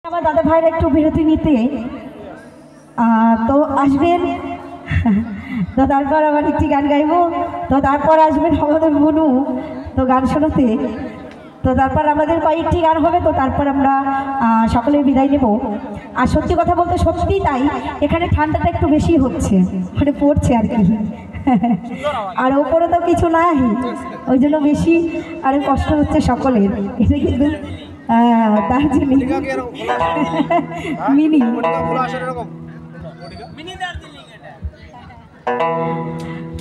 আমার দাদা ভাইয়ের একটু বিরতি নিতে তো আসবেন। তো তারপর আবার একটি গান গাইব। তো তারপর আসবেন আমাদের মনু তো গান শোনাতে। তো তারপর আমাদের কয়েকটি গান হবে। তো তারপর আমরা সকলে বিদায় নেব। আর সত্যি কথা বলতে সত্যিই তাই, এখানে ঠান্ডাটা একটু বেশি হচ্ছে, মানে পড়ছে আর কি। আর ওপরে তো কিছু নাই, ওই জন্য বেশি আরো কষ্ট হচ্ছে সকলের। এটা কিন্তু দার্জিলিং মিনি।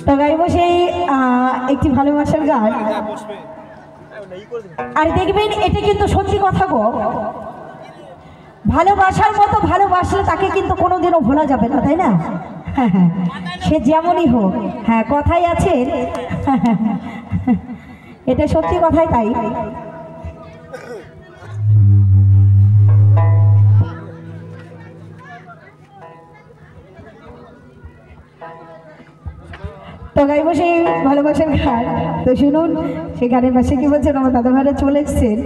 তো গাইব সেই একটি ভালোবাসার গান। আর দেখবেন এটা কিন্তু সত্যি কথা গো, ভালোবাসার মতো ভালোবাসলে তাকে কিন্তু কোনোদিনও ভোলা যাবে না, তাই না? সে যেমনই হোক। হ্যাঁ, কথাই আছে, এটা সত্যি কথাই তাই। তো গাইব সেই ভালোবাসার গান। তো শুনুন সেই গানের পাশে কি বলছেন আমার দাদা ভাইরা চলে এসছেন।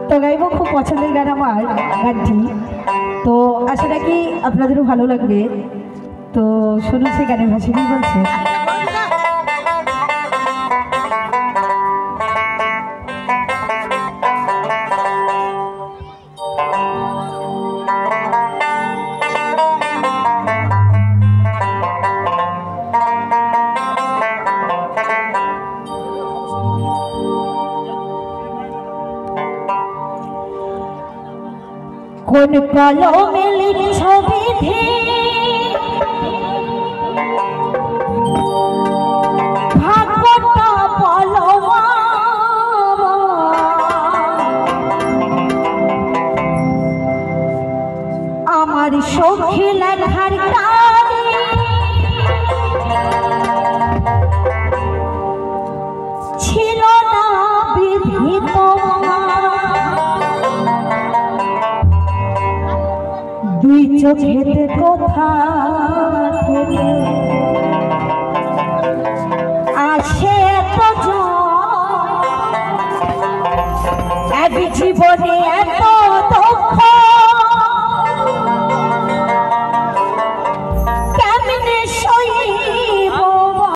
তো গাইব খুব পছন্দের গান আমার গানটি। তো আশা রাখি আপনাদেরও ভালো লাগবে। তো শুনুন সেই গানের ভাষা কি বলছে। কোন কলমে লিখছ বিধি, ভাগ্যটা বলো আমার সখী লেখার কালি ছিল না বিধিত। দুই চোখেতে কোথা থেকে আসে এত এক জীবনে